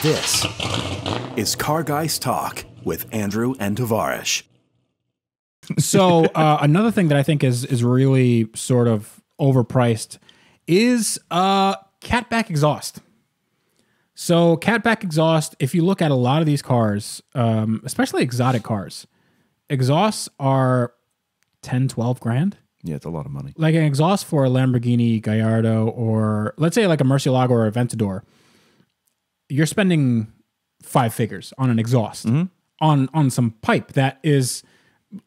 This is Car Guys Talk with Andrew and Tavarish. So another thing that I think is really sort of overpriced is Catback exhaust. So Catback exhaust, if you look at a lot of these cars, especially exotic cars, exhausts are 10, 12 grand. Yeah, it's a lot of money. Like an exhaust for a Lamborghini Gallardo, or let's say like a Murcielago or a Aventador, you're spending 5 figures on an exhaust, on some pipe that is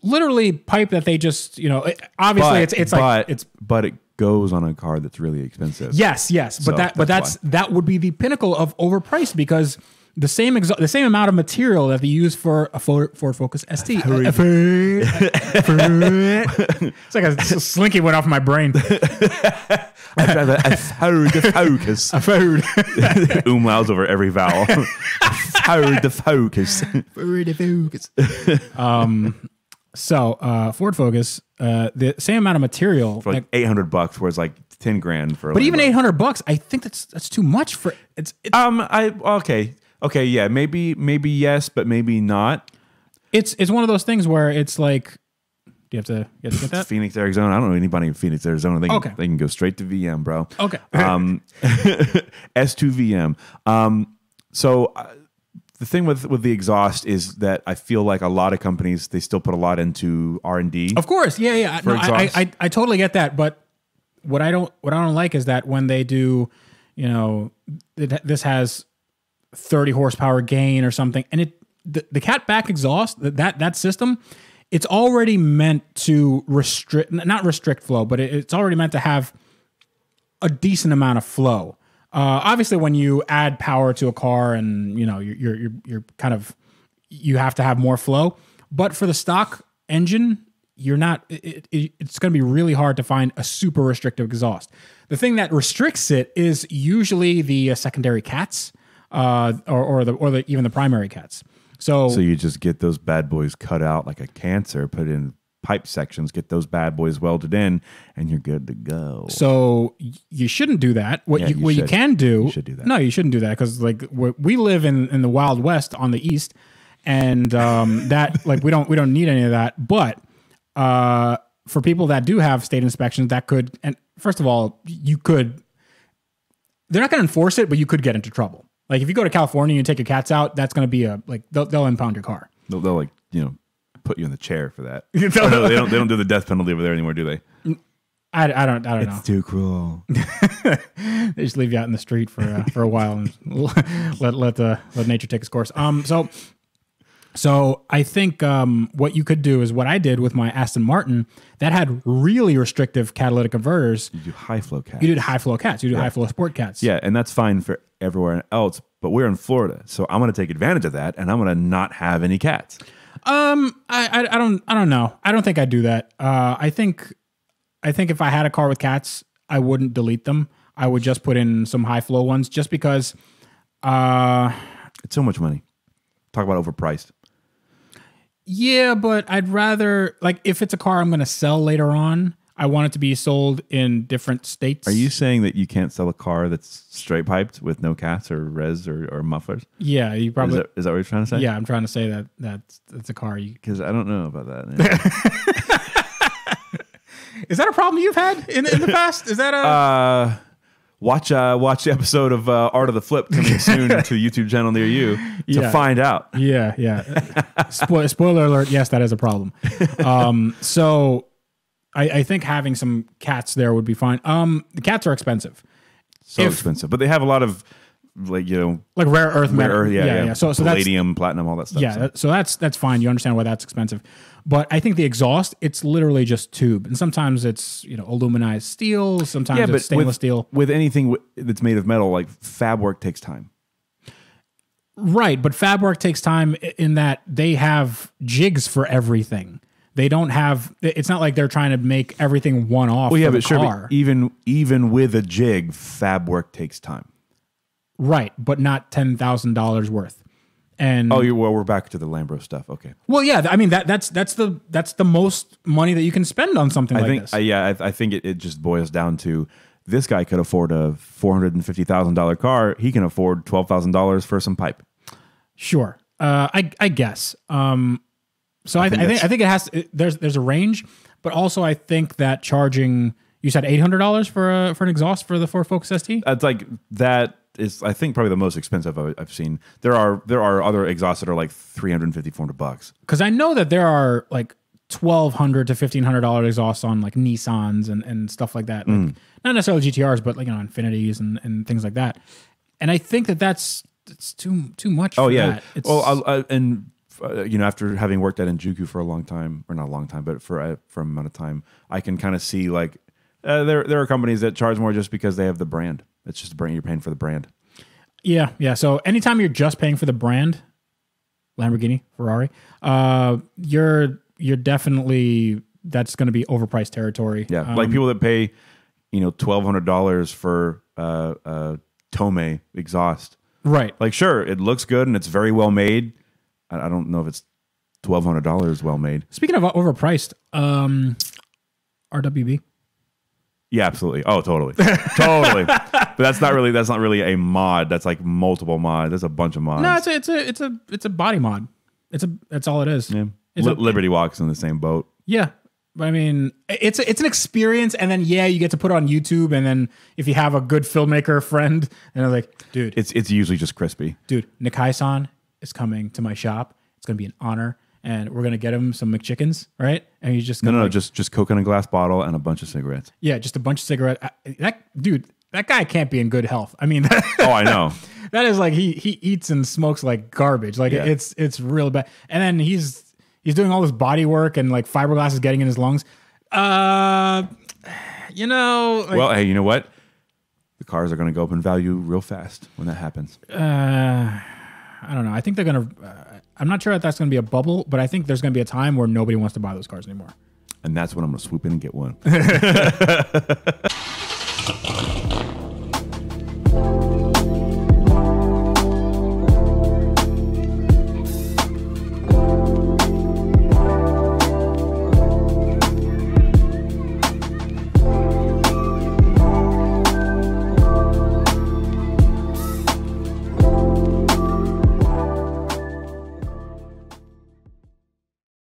literally pipe that they just, obviously but it goes on a car that's really expensive. Yes, So that would be the pinnacle of overpriced, because the same amount of material that they use for a Ford Focus ST. It's like a slinky went off my brain. A Ford Focus. Umlauts over every vowel. Ford Focus. So Ford Focus, the same amount of material For like $800, whereas like 10 grand for. But even $800, I think that's too much for it's. Okay, yeah, maybe yes, but maybe not. It's one of those things where it's like, do you have to get that? Phoenix, Arizona. I don't know anybody in Phoenix, Arizona. They can go straight to VM, bro. Okay. S2 VM. So the thing with the exhaust is that I feel like a lot of companies, they still put a lot into R&D. Of course, yeah. No, I totally get that, but what I don't like is that when they do, this has 30 horsepower gain or something, and the Catback exhaust, that system, it's already meant to not restrict flow, but it's already meant to have a decent amount of flow. Obviously, when you add power to a car, and you're kind of, you have to have more flow. But for the stock engine, you're not. It's going to be really hard to find a super restrictive exhaust. The thing that restricts it is usually the secondary cats, or even the primary cats. So you just get those bad boys cut out like a cancer, put in pipe sections, get those bad boys welded in, and you're good to go. So you shouldn't do that. What you can do, you should do that. No, you shouldn't do that, because like we live in the Wild West on the East, and that like we don't need any of that. But for people that do have state inspections, that could, and first of all, they're not going to enforce it, but you could get into trouble. Like if you go to California and you take your cats out, that's going to be they'll impound your car. They'll like put you in the chair for that. No, they don't do the death penalty over there anymore, do they? I don't know. It's too cruel. They just leave you out in the street for a while and let nature take its course. So I think what you could do is what I did with my Aston Martin that had really restrictive catalytic converters. You do high flow cats. You do high flow cats. You do high flow sport cats. Yeah, and that's fine for everywhere else. But we're in Florida, so I'm going to take advantage of that, and I'm going to not have any cats. I don't know. I don't think I'd do that. I think if I had a car with cats, I wouldn't delete them. I would just put in some high flow ones, just because. It's so much money. Talk about overpriced. Yeah, but I'd rather, like, if it's a car I'm going to sell later on, I want it to be sold in different states. Are you saying that you can't sell a car that's straight piped with no cats or res or mufflers? Yeah, you probably. Is that what you're trying to say? Yeah, I'm trying to say that's a car. Because I don't know about that. Is that a problem you've had in the past? Is that a... Watch the episode of Art of the Flip coming soon to the YouTube channel near you to find out. Yeah. Spoiler alert, yes, that is a problem. So I think having some cats there would be fine. The cats are expensive. Expensive. But they have a lot of like rare earth metal. Yeah. So palladium, platinum, all that stuff. Yeah, so that's fine. You understand why that's expensive. But I think the exhaust, it's literally just tube. And sometimes it's, aluminized steel, sometimes it's stainless steel. With anything that's made of metal, like fab work takes time. Right, but fab work takes time in that they have jigs for everything. They don't have. It's not like they're trying to make everything one off. Well, yeah, but sure. But even with a jig, fab work takes time. Right, but not $10,000 worth. And we're back to the Lambro stuff. Okay. Well, yeah, I mean that's the most money that you can spend on something like this. I think it just boils down to this guy could afford a $450,000 car. He can afford $12,000 for some pipe. Sure. I guess. So I think it has, there's a range, but also I think that charging, you said $800 for an exhaust for the Ford Focus ST? It's like, that is, I think, probably the most expensive I've seen. There are other exhausts that are like $350, $400. Because I know that there are like $1,200 to $1,500 exhausts on like Nissans and stuff like that. Like, not necessarily GTRs, but like, you know, Infinities and things like that. And I think it's too much. Oh, for yeah. That. Well, you know, after having worked at Enjuku for a long time, or not a long time, but for an amount of time, I can kind of see like there are companies that charge more just because they have the brand. It's just the brand. You're paying for the brand. Yeah. So anytime you're just paying for the brand, Lamborghini, Ferrari, you're definitely, that's going to be overpriced territory. Yeah, like people that pay, you know, $1,200 for Tome exhaust. Right. Like, sure, it looks good and it's very well made. I don't know if it's $1,200 well made. Speaking of overpriced, RWB. Yeah, absolutely. Oh, totally, totally. But that's not really a mod. That's like multiple mods. There's a bunch of mods. No, it's a body mod. That's all it is. Yeah. Liberty Walk's in the same boat. Yeah. But I mean, it's an experience, and then you get to put it on YouTube, and then if you have a good filmmaker friend, and they're like, dude, it's usually just crispy. Dude, Nikai-san is coming to my shop. It's gonna be an honor, and we're gonna get him some McChickens, right? And he's just no, just Coke in a glass bottle and a bunch of cigarettes. Yeah, just a bunch of cigarettes. That guy can't be in good health. I mean, oh, I know. That is like he eats and smokes like garbage. Like it's real bad. And then he's doing all this body work and like fiberglass is getting in his lungs. You know. Like, well, hey, you know what? The cars are going to go up in value real fast when that happens. I don't know. I think they're going to. I'm not sure that that's going to be a bubble, but I think there's going to be a time where nobody wants to buy those cars anymore. And that's when I'm going to swoop in and get one.